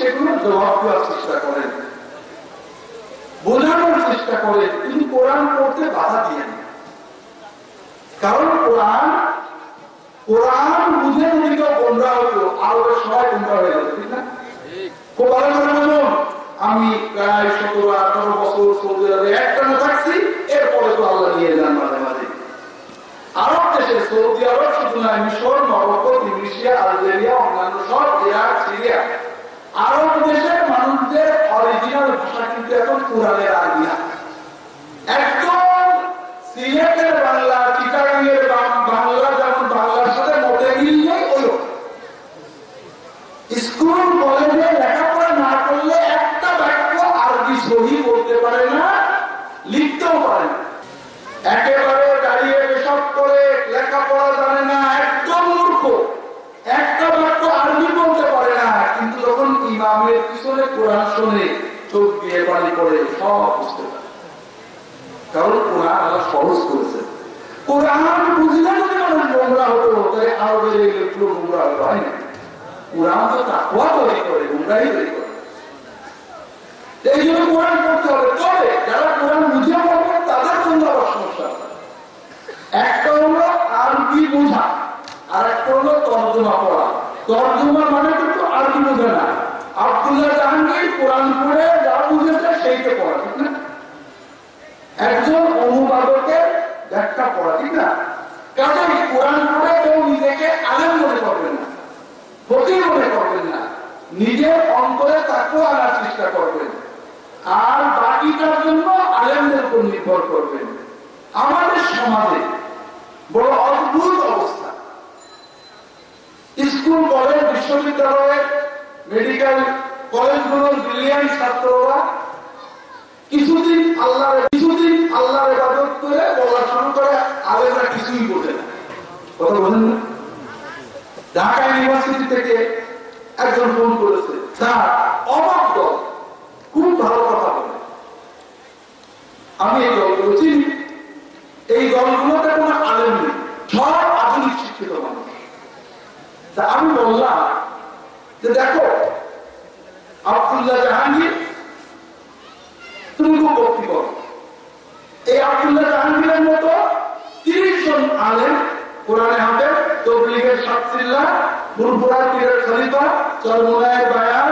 সেগুলো জবাব দেওয়ার চেষ্টা করেন, বোঝানোর চেষ্টা করেন, কিন্তু কোরআন পড়তে বাধা দিয়ে না। কারণ কোরআন বুঝে যদি কেউ গোমরা হতো, আরবের সবাই গোমরা হয়ে যেত, ঠিক না? খুব ভালো করে বলুন, আমি প্রায় 17-18 বছর সৌদি আরবে একটানা থাকছি, এরপরে তো আল্লাহ নিয়ে যান মাঝে মাঝে। আরব দেশে, সৌদি আরব শুধু নয়, মিশর, মরক্কো, তিউনিসিয়া, আলজেরিয়া, অন্যান্য সব, ইরাক, সিরিয়া, আরব দেশের মানুষদের অরিজিনাল ভাষা কিন্তু এখন কোরআনের আরবি না। একদম সিলেটের বাংলা, চিটাগাংয়ের বাংলা যেমন বাংলার সাথে মোটে মিল নেই, ওই স্কুল কলেজে লেখাপড়া না করলে একটা বাক্য আরবি সহি বলতে পারে না, লিখতেও পারে না। একেবারে দাঁড়িয়ে পেশাব করে লেখাপড়া জানে না, একদম মূর্খ, একটা বাক্য আরবি বলতে পারে না, কিন্তু যখন ইমামের পিছনে কোরআন শুনে চোখ দিয়ে পানি পড়ে সব বুঝতে পারে। কারণ কোরআন আল্লাহ সহজ করেছে। কোরআন বুঝলে যদি মানুষ গোমরা হতো, তাই আরবের এই লোকগুলো গোমরা হতো, হয় না? কোরআন তো তাকওয়া তৈরি করে, গোমরাই তৈরি করে। এই জন্য কোরআন পড়তে হবে। তবে যারা কোরআন বুঝে পড়বেন তাদের জন্য আবার সমস্যা আছে। একটা হলো আরবি বোঝা, আর একটা হলো তর্জমা পড়া। তর্জমা মানে কিন্তু আরবি বোঝে না। আব্দুল্লাহ জাহাঙ্গীর কোরআন পড়ে যা বুঝেছে সেইটা পড়া, ঠিক না? একজন অনুবাদকের ব্যাখ্যা পড়া, ঠিক না? কাজেই কোরআন পড়ে কেউ নিজেকে আলেম মনে করবেন না, ফকির মনে করবেন না, নিজের অন্তরে তাকওয়া আনার চেষ্টা করবেন, আর বাকিটার জন্য আলেমদের উপর নির্ভর করবেন। আমাদের সমাজে বড় অদ্ভুত অবস্থা। স্কুল, কলেজ, বিশ্ববিদ্যালয়ের, মেডিকেল কলেজগুলোর ব্রিলিয়ান্ট ছাত্ররা কিছুদিন আল্লাহর ইবাদত করে পড়াশোনা করে, আলেমরা কিছুই বোঝে না। কথা বোঝেন না? ঢাকা ইউনিভার্সিটি থেকে একজন ফোন করেছে, স্যার অবাক দল, খুব ভালো কথা বলে, আমি এই দলগুলো চিনি, এই দলগুলোতে কোনো আলেম নেই, সব আধুনিক শিক্ষিত মানুষ। তা আমি বললাম যে দেখো আব্দুল্লাহ জাহাঙ্গীর, তুমি খুব ভক্তি করো, এই আব্দুল্লাহ জাহাঙ্গীরের মতো 30 জন আলেম, কোরআনে হাফেজ, তবলিগের সাতসিল্লা, ফুরফুরা পীরের খলিফা, চরমোনায়ের বায়াত,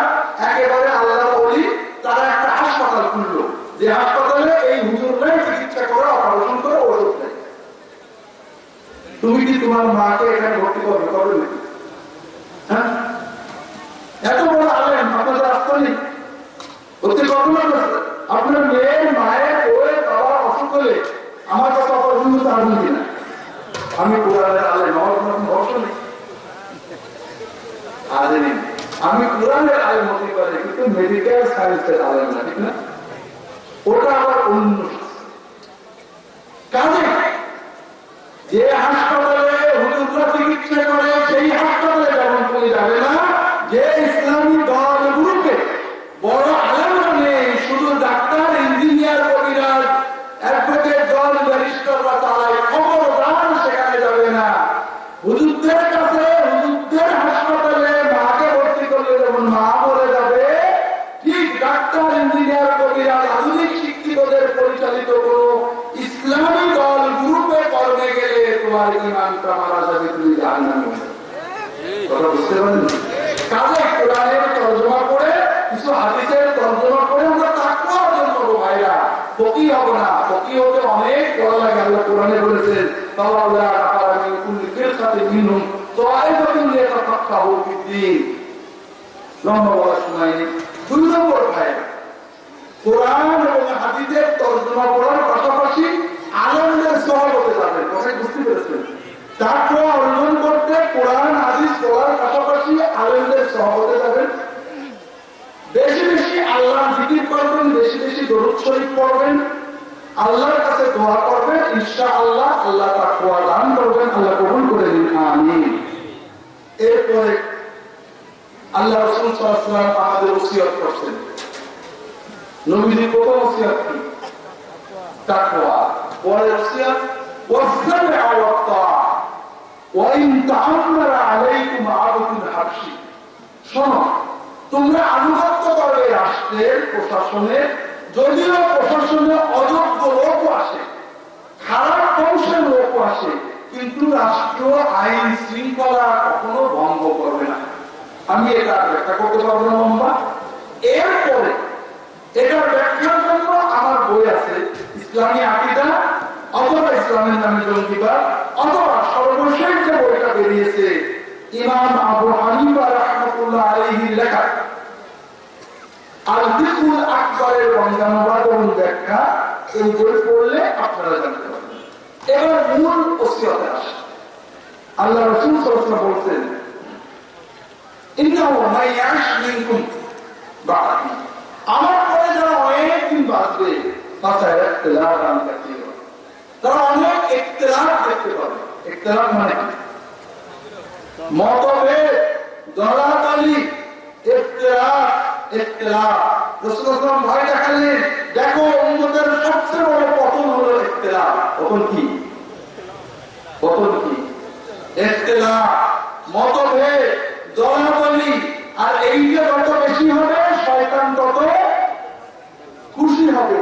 একেবারে আল্লাহর ওলি, তারা একটা হাসপাতাল খুললো, যে হাসপাতালে এই হুজুররাই চিকিৎসা করে, অপারেশন করে, ওষুধ দেয়। তুমি কি তোমার মাকে এখানে ভর্তি করবে? করবে নাকি? হ্যাঁ, এত বড় আলেম আপনাদের রাস্তা নেই, ভর্তি করবে না? আপনার মেয়ের, মায়ের, বউয়ের, বাবা অসুখ হলে আমার কাছে অপারেশন করতে আসবেন কিনা? আমি কোরআনের আলেম, আমার কোনো ভরসা নেই। আমি কোরআনের আলেম হতে পারি, কিন্তু মেডিকেল সায়েন্সের আলেম না, ঠিক না? ওটা আবার অন্য কাজে। যে হাসপাতালে হুজুররা চিকিৎসা করে সেই হাসপাতালে যেমন তুমি যাবে না, যে ইসলামী দল গ্রুপে বড় আলেমরা নেই, শুধু ডাক্তার, ইঞ্জিনিয়ার, কবিরাজ, অ্যাডভোকেট দল, ব্যারিস্টাররা চালায়, খবরদার সেখানে যাবে না। হুজুরদের কাছে, হুজুরদের হাসপাতালে মাকে ভর্তি করলে যেমন মা মরে যাবে, ঠিক ডাক্তার, ইঞ্জিনিয়ার, কবিরাজ, আধুনিক শিক্ষিতদের পরিচালিত কোন ইসলামী দল গ্রুপে কর্মে গেলে তোমার ঈমানটা মারা যাবে, তুমি জাহান্নামে যাবে। কথা বুঝতে পারেন? কাজে কোরআনের তর্জমা করে, কিছু হাদিসের তর্জমা করে আমরা তাকওয়া অর্জন করবো ভাইরা। ফকিহ হব না, ফকিহ হতে অনেক পড়া লাগে। আল্লাহ কোরআনে বলেছেন, তাওয়াল্লা আফারা মিন কুল্লি ফিরকাতিন মিনহুম তাইফাতুন লিয়াতাফাক্কাহু ফিদ্দীন। লম্বা বলা শোনায়নি। 2 নম্বর ভাইরা, কোরআন এবং হাদিসের তর্জমা পড়ার পাশাপাশি আলেমদের সহবতে যাবেন। কথাই বুঝতে পেরেছেন? তাকওয়া অর্জন করতে কোরআন হাদিস পড়ার পাশাপাশি আলেমদের সহবতে যাবেন। বেশি বেশি আল্লাহর জিকির করবেন, বেশি বেশি দরুদ শরীফ পড়বেন, আল্লাহর কাছে দোয়া করবেন, ইনশাআল্লাহ আল্লাহ তাকওয়া দান করবেন। আল্লাহ কবুল করে নিন, আমিন। এরপরে আল্লাহ রাসূল সাল্লাল্লাহু আলাইহি ওয়াসাল্লাম আমাদের ওসিয়ত করছেন। নবীজি প্রথম ওসিয়ত কি? তাকওয়া। পরে ওসিয়ত ওয়াসসামি'আ ওয়াত-তাআ ওয়া ইন তাআম্মারা আলাইকুম আবদুল হাবশী। শোনো, তোমরা আনুগত্য করবে রাষ্ট্রের প্রশাসনের, যদিও প্রশাসনে অযোগ্য লোকও আসে, খারাপ বংশের লোকও আসে, কিন্তু রাষ্ট্রীয় আইন শৃঙ্খলা কখনো ভঙ্গ করবে না। আমি এটা ব্যাখ্যা করতে পারবো না লম্বা। এরপরে এটার ব্যাখ্যার জন্য আমার বই আছে, ইসলামী আকীদা অথবা ইসলামের নামে জঙ্গিবাদ, অথবা সর্বশেষ যে বইটা বেরিয়েছে ইমাম আবু হানিফা রাহমাতুল্লাহ আলাইহির লেখা আল ফিকহুল আকবরের বঙ্গানুবাদ এবং ব্যাখ্যা, এই বই পড়লে আপনারা জানতে পারবেন। এবার মূল ওসিয়তে আসে। আল্লাহ রাসূল সাল্লাল্লাহু আলাইহি ওয়াসাল্লাম বলছেন, ইন্নাহু মান ইয়াশ মিনকুম বা'দি, আমার পরে যারা অনেকদিন বাঁচবে ফাসায়ারা ইখতিলাফান কাসীরা, তারা অনেক ইখতিলাফ দেখতে পাবে। ইখতিলাফ মানে মতভেদ, দলাদলি, ইখতিলাফ। ইখতিলাফ রাসূলুল্লাহ ভয় দেখালেন, দেখো উম্মতের সবচেয়ে বড় পতন হলো ইখতিলাফ। পতন কি? পতন কি? ইখতিলাফ, মতভেদ, দলাদলি। আর এইটা যত বেশি হবে শয়তান তত খুশি হবে।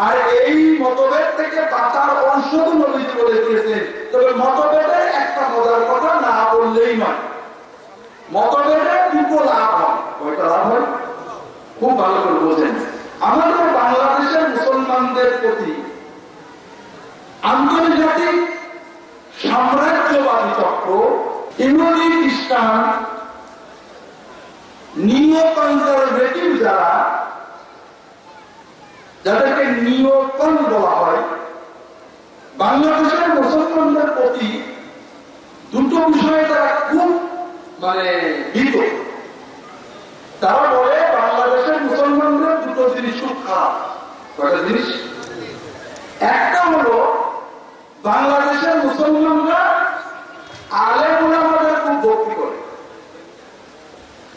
আর এই মতভেদ থেকে বাঁচার ঔষধ নবীজি বলে দিয়েছেন। তবে মতভেদের একটা মজার কথা না বললেই নয়, মতভেদের দুটো লাভ হয়। কয়টা লাভ হয়? খুব ভালো করে বোঝেন। আমাদের বাংলাদেশের মুসলমানদের প্রতি আন্তর্জাতিক সাম্রাজ্যবাদী চক্র, ইহুদি, খ্রিস্টান, নিও কনজারভেটিভ যারা, যাদেরকে নিওকন বলা হয়, বাংলাদেশের মুসলমানদের প্রতি দুটো বিষয়ে তারা খুব ভীত। তারা বলে বাংলাদেশের মুসলমানদের দুটো জিনিস খুব খারাপ। কয়টা জিনিস? একটা হলো বাংলাদেশের মুসলমানরা আলেম ওলামাদের খুব ভক্তি করে,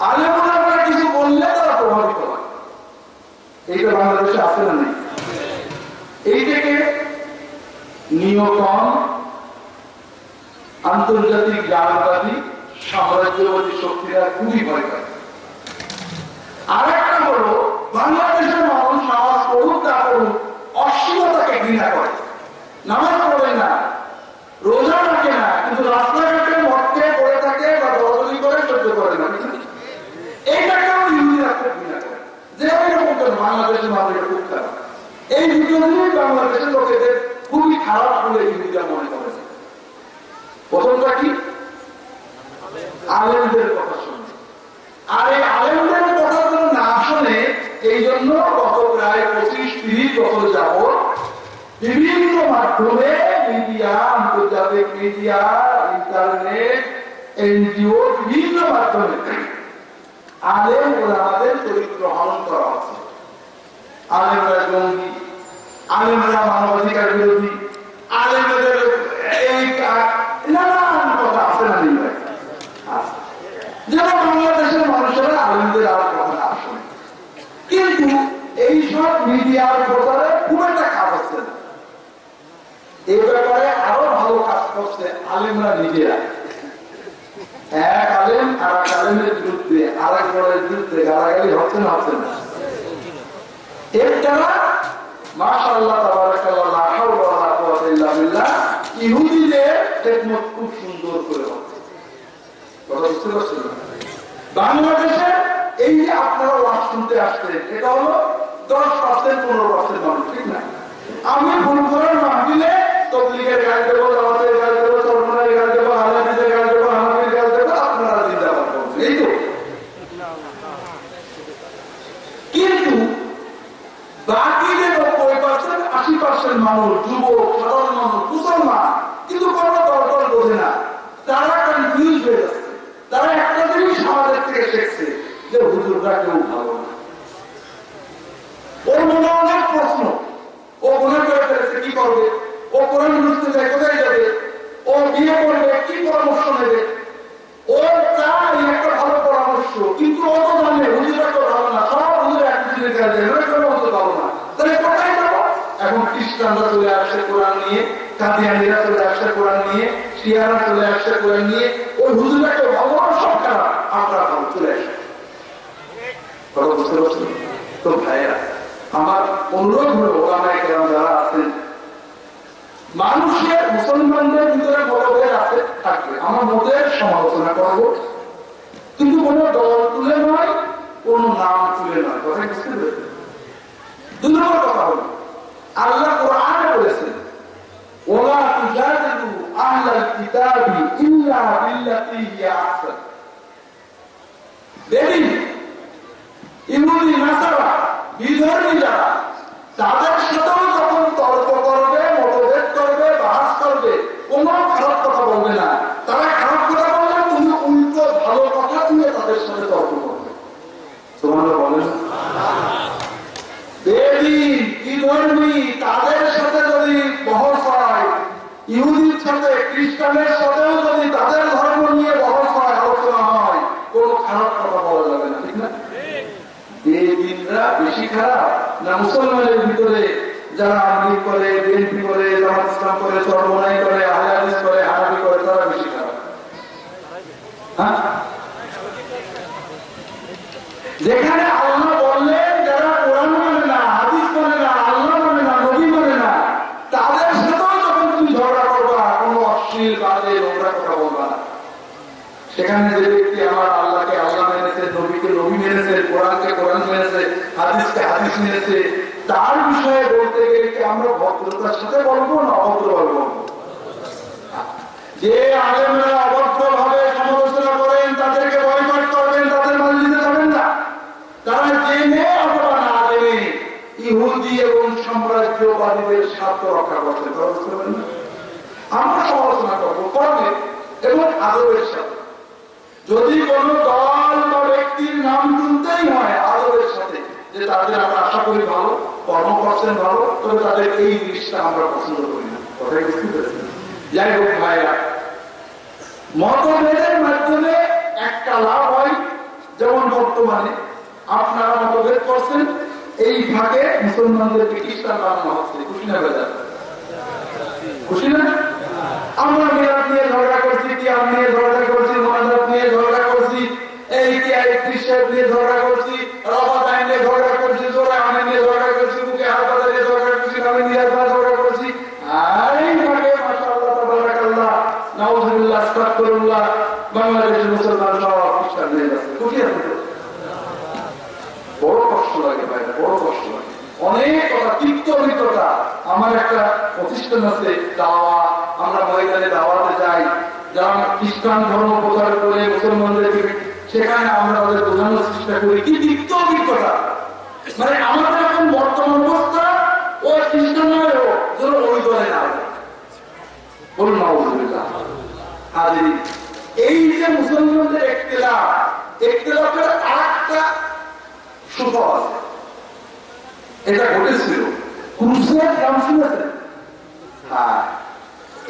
আলেম ওলামারা কিছু বললে তারা প্রভাবিত হয়। এইটা বাংলাদেশে আছে না নেই? এইটাকে নিয়কন, আন্তর্জাতিক জ্ঞানবাদী, সাম্রাজ্যবাদী শক্তিরা খুবই ভয় করে। আর একটা হলো বাংলাদেশের মানুষ নামাজ পড়ুক না পড়ুক অশ্লীলতাকে ঘৃণা করে, নামাজ পড়ে না, রোজা রাখে না, কিন্তু রাস্তাঘাটে মদকে পড়ে থাকে বা দলাদলি করে সহ্য করে না। এইটাকেও ইহুদিরা খুব ঘৃণা করে, যে এরকম কেন বাংলাদেশের মানুষের খুব খারাপ। এই দুটোই বাংলাদেশের লোকেদের খুবই খারাপ বলে ইহুদিরা মনে করেছে। প্রথমটা কি? আলেমদের কথা শুনে। আর এই আলেমদের কথা যেন না শুনে, এই জন্য গত প্রায় 25-30 বছর যাবৎ বিভিন্ন মাধ্যমে, মিডিয়া, আন্তর্জাতিক মিডিয়া, ইন্টারনেট, এনজিও, বিভিন্ন মাধ্যমে আলেম ওলামাদের চরিত্র হনন করা হচ্ছে। আলেমরা জঙ্গি, আলেমরা মানবাধিকার বিরোধী, আলেমদের এই নানান কথা আছে না নেই? যেন বাংলাদেশের মানুষেরা আলেমদের আর কথা না শোনে। কিন্তু এইসব মিডিয়ার প্রচারে খুব একটা কাজ হচ্ছে না। এই ব্যাপারে আরো ভালো কাজ করছে আলেমরা নিজেরা। এক আলেম আর এক আলেমের বিরুদ্ধে আরেক দলের বিরুদ্ধে গালাগালি হচ্ছে না? হচ্ছে না? এছাড়া মাশাআল্লাহ তাবারাকাল্লাহ লা হাওলা ওয়ালা কুওয়াতা ইল্লা বিল্লাহ, ইহুদিদের খেদমত খুব সুন্দর করে হচ্ছে। কথা বুঝতে পারছেন? বাংলাদেশে এই যে আপনারা ওয়াজ শুনতে আসছেন, এটা হলো 10% 15% মানুষ, ঠিক না? আমি ভুল করার মাহফিলে তবলিগের গাল দেবো, জামাতের গাল দেবো, চরমনের গাল দেবো, আলাদিদের গাল দেবো, হানাফির গাল দেবো, আপনারা জিন্দাবাদ করছেন, এই তো। কিন্তু বাকি যে 90%, 80% মানুষ, যুবক, সাধারণ মানুষ, মুসলমান, কিন্তু কোনো দল বোঝে না, তারা কনফিউজ হয়ে যাচ্ছে। তারা একটা জিনিস আমাদের থেকে শিখছে যে হুজুররা কেউ ভালো না। ওর মনে অনেক প্রশ্ন, ও গুনাহ করে ফেলেছে, কি করবে? ও কোরআন বুঝতে যায়, কোথায় যাবে? ও বিয়ে করবে, কি পরামর্শ নেবে? ও চায় একটা ভালো পরামর্শ, কিন্তু ও তো জানে হুজুররা কেউ ভালো না, সব হুজুর এক দিনের কাজে ভালো না। তাহলে কোথায় যাবো? এখন খ্রিস্টানরা চলে আসছে কোরআন নিয়ে, কাদিয়ানীরা চলে আসছে কোরআন নিয়ে, শিয়ারা চলে আসছে কোরআন নিয়ে। ওই হুজুররা কেউ ভালো না, সব খারাপ, আমরা ভালো, চলে আসে। কথা বুঝতে পারছেন? তো ভাইয়া আমার অনুরোধ হলো ওলামায়ে কেরাম যারা আছেন, মানুষের মুসলমানদের ভিতরে মতভেদ আছে থাকবে, আমার মতের সমালোচনা করব, কিন্তু কোন দল তুলে নয়, কোন নাম তুলে নয়। কথা বুঝতে পেরেছেন? 2 নম্বর কথা হলো আল্লাহ কোরআনে বলেছেন ওয়ালা তুজাদিলু আহলাল কিতাবি ইল্লা বিল্লাতি হিয়া আহসান। দেখুন ইহুদি নাসারা বিধর্মী যারা, তাদের সাথেও যখন তর্ক করবে, মতভেদ করবে, বাস করবে, কোন খারাপ কথা বলবে না। তারা খারাপ কথা বললে তুমি উল্টো ভালো কথা দিয়ে তাদের সাথে তর্ক করবে। সুবহানাল্লাহ বলেন। বেদিন বিধর্মী তাদের সাথে যদি বহস হয়, ইহুদির সাথে খ্রিস্টানের সাথেও যদি তাদের ধর্ম নিয়ে বহস হয়, আলোচনা হয়, কোন খারাপ কথা বলা যাবে না, ঠিক না? বেদিনরা বেশি খারাপ না মুসলমানের ভিতরে যারা আমলিগ করে, বিএনপি করে, জামাত ইসলাম করে, চরমনাই করে, আহলে হাদিস করে, হানাফি করে, তারা বেশি খারাপ? হ্যাঁ, যেখানে আল্লাহ বললেন যারা কোরআন মানে না, হাদিস মানে না, আল্লাহ মানে না, নবী মানে না, তাদের সাথেও যখন তুমি ঝগড়া করবা, কোনো অশ্লীল বাদে নোংরা কথা বলবা না। সেখানে যে ব্যক্তি আমার আল্লাহকে আল্লাহ মেনেছে, নবীকে নবী মেনেছে, কোরআনকে কোরআন মেনেছে, হাদিসকে হাদিস মেনেছে, তার বিষয়ে বলতে গেলে কি আমরা ভদ্রতার সাথে বলবো না অভদ্রভাবে বলবো? যে আলেমরা অভদ্রভাবে সমালোচনা করেন তাদেরকে বয়কট করবেন, তাদের মসজিদে যাবেন না। তারা জেনে অথবা না জেনে ইহুদি এবং সাম্রাজ্যবাদীদের স্বার্থ রক্ষা করতে পারবেন না। আমরা সমালোচনা করবো করবে এবং আদবের সাথে। যদি কোন দল বা ব্যক্তির নাম তুলতেই হয় আদবের সাথে, যে তাদের আমরা আশা করি ভালো কর্ম করছেন, ভালো, তবে তাদের এই জিনিসটা আমরা পছন্দ করি না। কথাই বুঝতে পেরেছেন? যাই হোক ভাইরা, মতভেদের মাধ্যমে একটা লাভ হয়, যেমন বর্তমানে আপনারা মতভেদ করছেন, এই ফাঁকে মুসলমানদেরকে খ্রিস্টান বানানো হচ্ছে। খুশি না বেজার? খুশি না? আমরা মিলাদ নিয়ে ঝগড়া করছি, কিয়াম নিয়ে ঝগড়া করছি, মোনাজাত নিয়ে ঝগড়া করছি, এই খ্রিস্টান নিয়ে ঝগড়া করছি, রমাদান নিয়ে ঝগড়া করছি, জোরান নিয়ে ঝগড়া করছি, মুখে হাসপাতাল নিয়ে ঝগড়া করছি, আমি নিয়ে ঝগড়া করছি। আর এই ফাঁকে মাশাআল্লাহ তাবারাকাল্লাহ নাউযুবিল্লাহ আস্তাগফিরুল্লাহ বাংলাদেশের মুসলমান সব খ্রিস্টান হয়ে যাচ্ছে। খুশি আছেন? বড় কষ্ট লাগে ভাই, বড় কষ্ট লাগে। অনেক কথা, তিক্ত অভিজ্ঞতা। আমার একটা প্রতিষ্ঠান আছে দাওয়া, আমরা ময়দানে দাওয়াতে যাই, যারা খ্রিস্টান ধর্ম প্রচার করে মুসলমানদের, সেখানে আমরা তাদের বোঝানোর চেষ্টা করি। কি তিক্ত অভিজ্ঞতা! মানে আমাদের এখন বর্তমান অবস্থা ও খ্রিস্টানের যেন ওই দলে না বলুন নাউযুবিল্লাহ। এই যে মুসলমানদের একতেলাফের আরেকটা সুফল আছে। এটা ঘটেছিল ক্রুসেড নাম শুনেছেন? হ্যাঁ,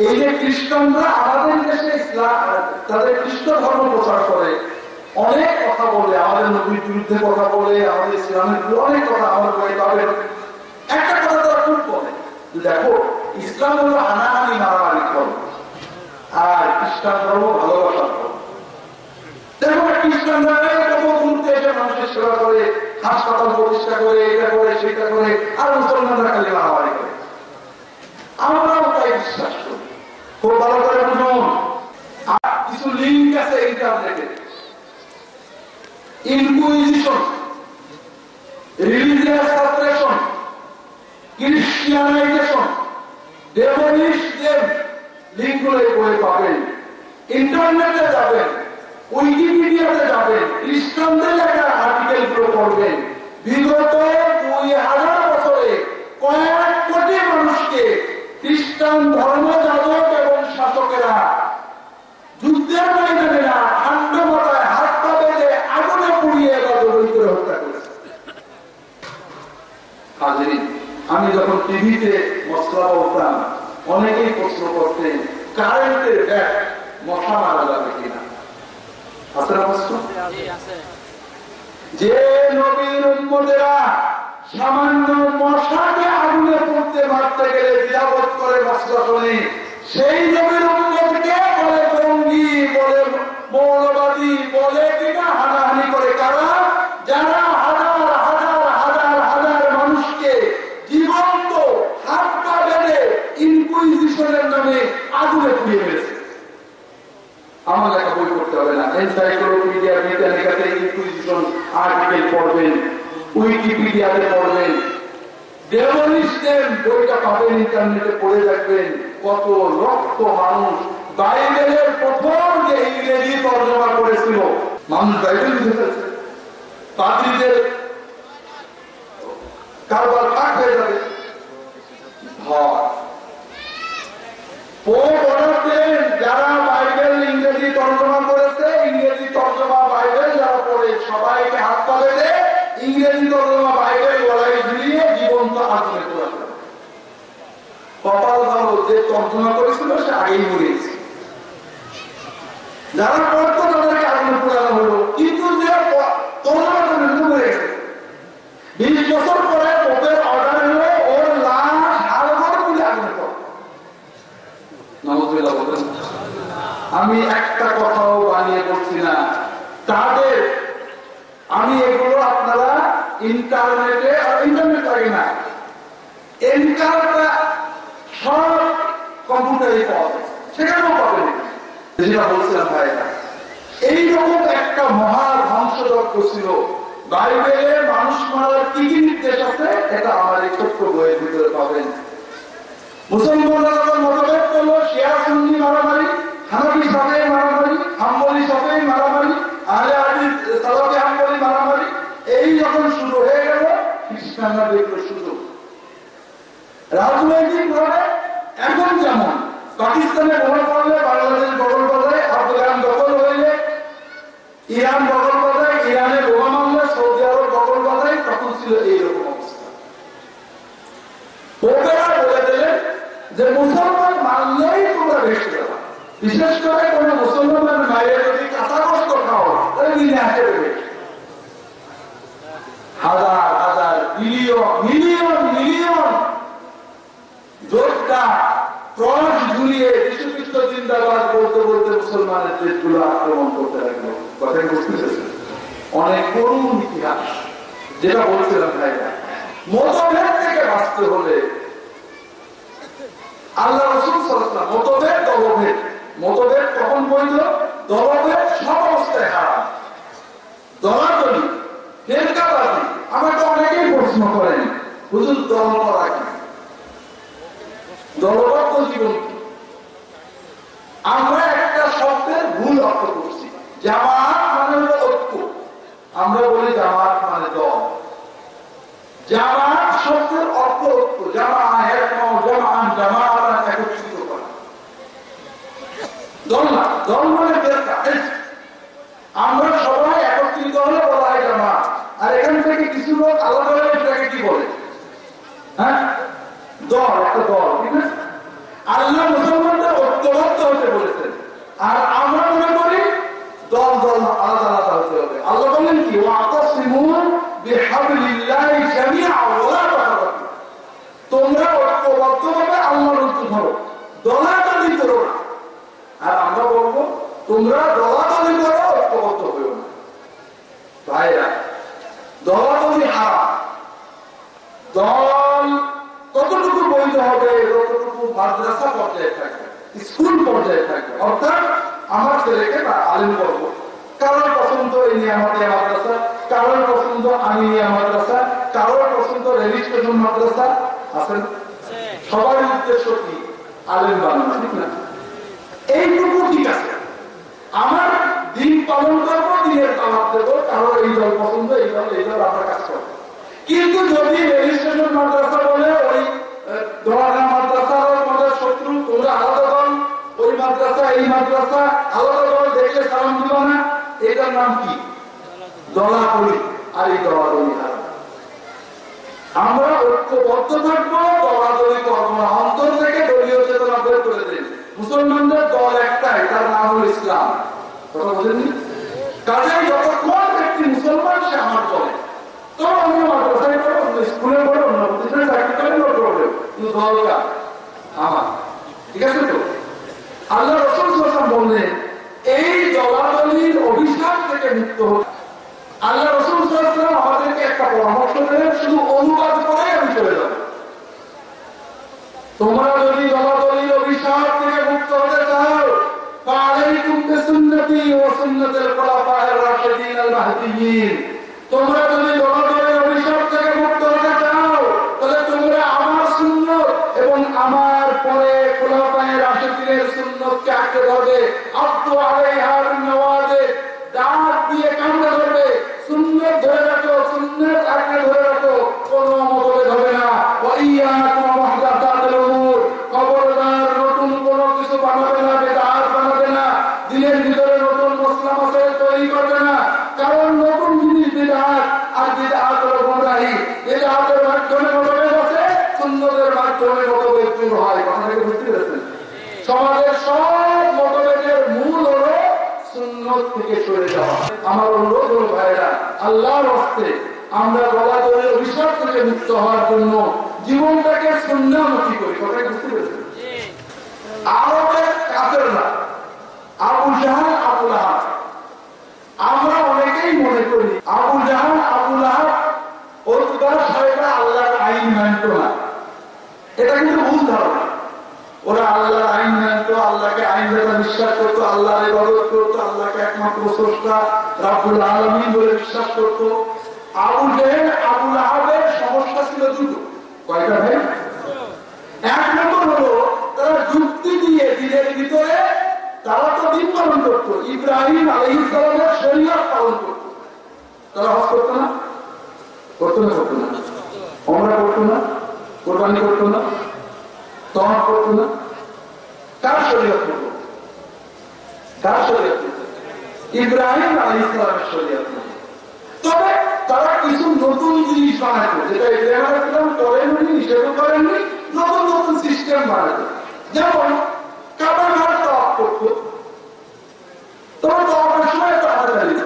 এই যে খ্রিস্টানরা আমাদের দেশে ইসলাম, তাদের খ্রিস্ট ধর্ম প্রচার করে, অনেক কথা বলে, আমাদের নবীর বিরুদ্ধে কথা বলে, আমাদের ইসলামের বিরুদ্ধে অনেক কথা, আমাদের বই পাবে। একটা কথা তারা খুব বলে, দেখো ইসলাম হলো হানাহানি মারামারি ধর্ম, আর খ্রিস্টান ধর্ম ভালোবাসার ধর্ম। দেখো খ্রিস্টানরা কত দূরতে এসে মানুষের সেবা করে, হাসপাতাল প্রতিষ্ঠা করে, এটা করে সেটা করে, আর মুসলমানরা খালি মারামারি করে। আমরাও তাই বিশ্বাস করি। খুব ভালো করে বুঝুন, কিছু লিঙ্ক আছে ইন্টারনেটে। ইনকুইজিশন, রিলিজিয়াস সাপ্রেশন, ক্রিশ্চিয়ানাইজেশন, ডেমোলিশন, লিঙ্কগুলো বই পাবেন। ইন্টারনেটে যাবেন, উইকিপিডিয়াতে যাবেন, খ্রিস্টানদের লেখা আর্টিকেল গুলো পড়বেন। বিগত 2000 বছরে কয়েক কোটি মানুষকে খ্রিস্টান ধর্মযাজক এবং শাসকেরা যুদ্ধের ময়দানে না, ঠান্ডা মাথায় হাত পা বেঁধে আগুনে পুড়িয়ে বা দৌড়ি করে হত্যা করেছে। আমি যখন টিভিতে মশলা বলতাম, অনেকেই প্রশ্ন করতেন কারেন্টের ব্যাট মশা মারা যাবে কিনা। আছে না প্রশ্ন? যে নবীর উম্মতেরা সামান্য মশাকে আগুনে পড়তে মারতে গেলে দ্বিধাবোধ করে মশলা শোনে, সেই নবীর উম্মতকে বলে জঙ্গি, বলে মৌলবাদী, বলে কিনা হানাহানি করে কারা? যারা আমার লেখা বই করতে হবে না। এনসাইক্লোপিডিয়া ব্রিটানিকাতে ইনকুইজিশন আর্টিকেল পড়বেন, উইকিপিডিয়াতে পড়বেন, ডেমোলিশন বইটা পাবেন, ইন্টারনেটে পড়ে দেখবেন কত লক্ষ মানুষ বাইবেলের প্রথম যে ইংরেজি তর্জমা করেছিল, মানুষ বাইবেল বুঝে ফেলছে। পাদ্রীদের কারবার ফাঁক হয়ে যাবে। যারা বাইবেল ইংরেজি তর্জমা করেছে, ইংরেজি তর্জমা বাইবেল যারা পড়ে সবাইকে হাত পা বেঁধে ইংরেজি তর্জমা বাইবেল গলায় ঝুলিয়ে জীবন্ত আগুনে পোড়াতে হবে। কপাল ভালো, যে তর্জমা করেছিল সে আগেই মরেছে। যারা পড়তো তাদেরকে আগুনে পোড়ানো হলো, কিন্তু যে তর্জমা করে মরে গেছে। 20 বছর পরে পোপের অর্ডার হলো ওর লাশ আলগর তুলে আগুনে পড়ে। আমি একটা কথাও বানিয়ে বলছি না তাদের। আমি এগুলো আপনারা ইন্টারনেটে, ইন্টারনেট লাগে না, এনকারটা সব কম্পিউটারে পাওয়া যায়, সেখানেও পাবেন। যেটা বলছিলাম ভাইরা, এইরকম একটা মহা ধ্বংসযজ্ঞ ছিল। বাইবেলে মানুষ মারার কি কি নির্দেশ আছে এটা আমার এই ছোট্ট বইয়ের ভিতরে পাবেন। মুসলমানরা যখন মতভেদ করলো, শিয়া সুন্নি মারামারি, হানাফি সাফেই মারামারি, হাম্বলি সাফেই মারামারি, আহলে হাদিস সালাফি হাম্বলি মারামারি, এই যখন শুরু হয়ে গেল, খ্রিস্টানরা দেখলো সুযোগ। রাজনৈতিক ভাবে এখন যেমন পাকিস্তানে বোমা পড়লে বাংলাদেশ বগল বাজায়, আফগান দখল হইলে ইরান বগল বাজায়, ইরানে বোমা মারলে সৌদি আরব বগল বাজায়, তখন ছিল এইরকম অবস্থা। পোপেরা বলে দিলেন যে মুসলমান মানলেই তোমরা ভেসে যাবে, বিশেষ করে কোন মুসলমান মায়ের যদি কাঁচাগ্রস্ত খাও তাহলে দিনে আসে দেবে। হাজার হাজার বিলিয়ন মিলিয়ন মিলিয়ন যোদ্ধা ক্রস ঝুলিয়ে যীশু খ্রিস্ট জিন্দাবাদ বলতে বলতে মুসলমানের দেশগুলো আক্রমণ করতে লাগলো। কথাই বুঝতেছে? অনেক করুণ ইতিহাস। যেটা বলছিলাম ভাইরা, মতভেদ থেকে বাঁচতে হলে আল্লাহ রাসূল সাল্লাল্লাহু আলাইহি ওয়াসাল্লাম, মতভেদ দলভেদ, মতভেদ কখন বৈধ? দলভেদ সব অবস্থায় হারাম। দলাদলি, ফেরকাবাজি, আমাকে অনেকেই প্রশ্ন করেন হুজুর দল করা কি, দলবদ্ধ জীবন কি? আমরা একটা শব্দের ভুল অর্থ করছি। জামাত মানে হলো ঐক্য, আমরা বলি জামাত মানে দল। জামাত শব্দের অর্থ ঐক্য, একত্রিত করা। দল না, দল মানে ফেরকা। আমরা সবাই একত্রিত হলে বলা হয় জামাত, আর এখান থেকে কিছু লোক আলাদা হলে এটাকে কি বলে? হ্যাঁ, দল, একটা দল, ঠিক আছে? আল্লাহ মুসলমানদের ঐক্যবদ্ধ হতে বলেছেন, আর আমরা মনে করি দল দল আলাদা আলাদা হতে হবে। আল্লাহ বলেন কি, ওয়াতাসিমু বিহাবলিল্লাহি জামিআন ওয়া লা তাফাররাকু, তোমরা ঐক্যবদ্ধভাবে আল্লাহর ঐক্য ধরো, দলাদলি করো না। আর আমরা বলবো তোমরা দলাদলি করো, ঐক্যবদ্ধ হইও না। ভাইরা, দলাদলি হারাম। দল কতটুকু বৈধ হবে? যতটুকু মাদ্রাসা পর্যায়ে থাকবে, স্কুল পর্যায়ে থাকবে। অর্থাৎ আমার ছেলেকে আলিম করবো, কারোর পছন্দ ইনিয়ামাতিয়া মাদ্রাসা, কারোর পছন্দ আমিনিয়া মাদ্রাসা, কারোর পছন্দ রেজিস্ট্রেশন মাদ্রাসা, আছে সবার উদ্দেশ্য কি? আলিম বানানো, ঠিক না? এইটুকু ঠিক আছে। আমার দিন পালন করবো, দিনের দাওয়াত দেবো, কারোর এই দল পছন্দ, এই দল আমরা কাজ করবো। কিন্তু যদি রেজিস্ট্রেশন মাদ্রাসা বলে ওই দোয়ারা মাদ্রাসার মধ্যে শত্রু, তোমরা আলাদা দল, ওই মাদ্রাসা এই মাদ্রাসা আলাদা দল, দেখলে সালাম দিল না, এটার নাম কি? দলাদলি। আর এই দলাদলি হারাম। আমরা ঐক্যবদ্ধ থাকবো, দলাদলি করবো না। অন্তর থেকে দলীয় চেতনা বের করে দিন। মুসলমানদের দল একটাই, তার নাম হল ইসলাম। কথা বলেননি? কাজেই যতক্ষণ ব্যক্তি মুসলমান সে আমার দলে, তো আমি মাদ্রাসায় পড়ো, স্কুলে পড়ো, অন্য প্রতিষ্ঠানে চাকরি করেন, নো প্রবলেম, কিন্তু দলটা আমার, ঠিক আছে তো? আল্লাহ রাসূল সাল্লাল্লাহু আলাইহি ওয়াসাল্লাম বললেন এই দলাদলির অভিশাপ থেকে মুক্ত হতে। আল্লাহ রাসূল সাল্লাল্লাহু আলাইহি ওয়াসাল্লাম আমাদেরকে একটা পরামর্শ দিলেন, শুধু অনুবাদ করে আমি চলে যাব। তোমরা যদি দলাদলির অভিশাপ থেকে মুক্ত হতে চাও, ফাআলাইকুম বিসুন্নতি ওয়া সুন্নাতিল খুলাফায়ে রাশিদিন আল মাহদিয়্যিন। তোমরা যদি দলাদলের অভিশাপ থেকে মুক্ত হতে চাও তাহলে তোমরা আমার সুন্নাত এবং আমার পরে খুলাফায়ে রাশিদিনের সুন্নাতকে আঁকড়ে ধরবে। আব্দু আলাইহা বিন নওয়াজিব, দাঁত দিয়ে কামড়ে ধরবে। সুন্নাত ধরে রাখো, সুন্নাত আঁকড়ে ধরে রাখো, কোনো মতভেদ হবে না। ওয়া ইয়াকুম মুহদাসাতিল উমুর, খবরদার নতুন কোনো কিছু বানাবে না, বিদআত বানাবে না, দিনের ভিতরে নতুন মসলা মাসাইল তৈরি করবে না। কারণ নতুন জিনিস বিদআত, আর বিদআত হলো গুমরাহি। বিদআতের মাধ্যমে মতভেদ আছে, সুন্নতের মাধ্যমে মতভেদ দূর হয়। কথাটাকে বুঝতে পেরেছেন? সমাজের সব মতভেদের মূল হলো সুন্নত থেকে সরে যাওয়া। আমার অনুরোধ হলো ভাইরা, আল্লাহর হস্তে আমরা দলাদলের অভিশাপ থেকে মুক্ত হওয়ার জন্য জীবনটাকে সুন্নাহমুখী করি। কথাটা বুঝতে পেরেছেন? আরবের কাফেররা, আবু জাহাল, আবু লাহাব, আমরা অনেকেই মনে করি আবু জাহাল, আবু লাহাব, উতবা, সাইবা আল্লাহর আইন মানত না। এটা কিন্তু ভুল ধারণা। ওরা আল্লাহর আইন মানত, আল্লাহকে আইন দ্বারা বিশ্বাস করতো, আল্লাহর ইবাদত করতো, আল্লাহকে একমাত্র স্রষ্টা রাব্বুল আলামিন বলে বিশ্বাস করতো। আবু জাহেল, আবু লাহাবের সমস্যা ছিল দুটো। কয়টা ভাই? এক নম্বর হলো তারা যুক্তি দিয়ে দিনের ভিতরে তারা তো দিন পালন করতো, ইব্রাহিম আলাইহিস সালামের শরীয়ত পালন করতো। তারা হজ করতো না? করতো না? করতো না? ওমরা করতো না? কোরবানি করতো না? তওয়াফ করতো না? কার শরীয়ত করতো? কার শরীয়ত করতো? ইব্রাহিম আলাইহিস সালামের শরীয়ত। তবে তারা কিছু নতুন জিনিস বানাতো, যেটা ইব্রাহিম আলাইহিস সালাম করেননি, নিষেধ করেননি, নতুন নতুন সিস্টেম বানাতো। যেমন কাবা ঘর তওয়াফ করতো, তবে তওয়াফের সময় তো হাত চালিত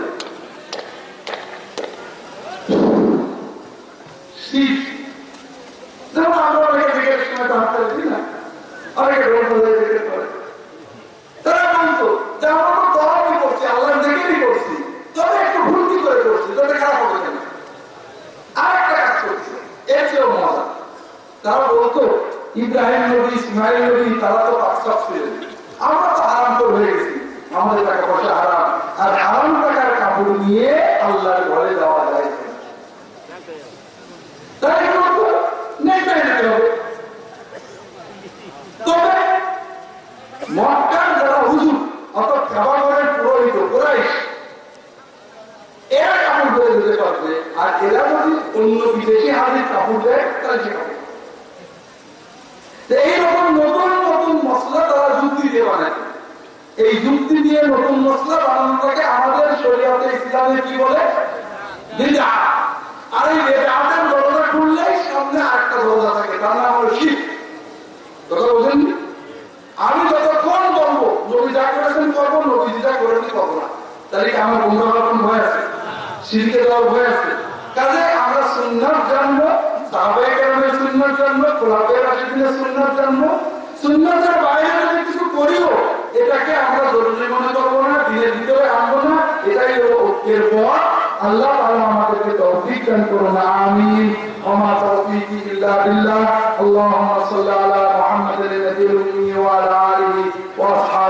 শীত, যেমন আমরা অনেকে দিকের সময় তো হাত চালিয়েছি না, অনেকে রোড দিকে করে। তারা মানতো যে আমরা তো তওয়াফই করছি, আল্লাহর দিকেরই করছি, তবে একটু ভুল কি করে করছি, তবে খারাপ হবে কেন, আর একটা কাজ করছি, এর চেয়েও মজা। তারা বলতো ইব্রাহিম নবী, ইসমাইল নবী, তারা তো পাকসাপ ছিলেন, আমরা তো হারাম করে হয়ে গেছি, আমাদের টাকা পয়সা হারাম, আর হারাম টাকার কাপড় নিয়ে আল্লাহর ঘরে যাওয়া যায়। তাই নেই হবে। তবে মক্কার যারা হুজুর অর্থাৎ কাবা ঘরের পুরোহিত কুরাইশ, এরা কাপড় ধরে যেতে পারবে, আর এরা যদি অন্য বিদেশি হাজির কাপড় দেয় তারা সে কাপড়। এইরকম নতুন নতুন মশলা তারা যুক্তি দিয়ে বানায়। এই যুক্তি দিয়ে নতুন মশলা বানানোটাকে আমাদের শরীয়তে ইসলামে কি বলে? বিদআত। আর এই বিদআতের দরজা খুললেই সামনে আরেকটা দরজা থাকে, তার নাম হলো শিরক। কথা বোঝেন? আমি যতক্ষণ বলবো নবী যা করেছেন করবো, নবী যা করেছেন করবো না, তাহলে কি আমার গুমরাহ হওয়ার ভয় আছে? শিরকে যাওয়ার ভয় আছে? কাজে আমরা সুন্নাত জানবো, সাহাবায়ে কেরামের সুন্নাত জানবো, খুলাফায়ে রাশিদিনের সুন্নাত জানবো। সুন্নাতের বাইরে যদি কিছু করিও এটাকে আমরা জরুরি মনে করবো না, দিনের ভিতরে আনবো না। এটাই হলো ঐক্যের পথ। আল্লাহ তাআলা আমাদেরকে তৌফিক দান করুন। আমিন। ওয়া মা তাওফীকি ইল্লা বিল্লাহ। আল্লাহুম্মা সাল্লি আলা মুহাম্মাদিন নাবিয়্যিল উম্মি ওয়া আলা আলিহি ওয়া আসহাবিহি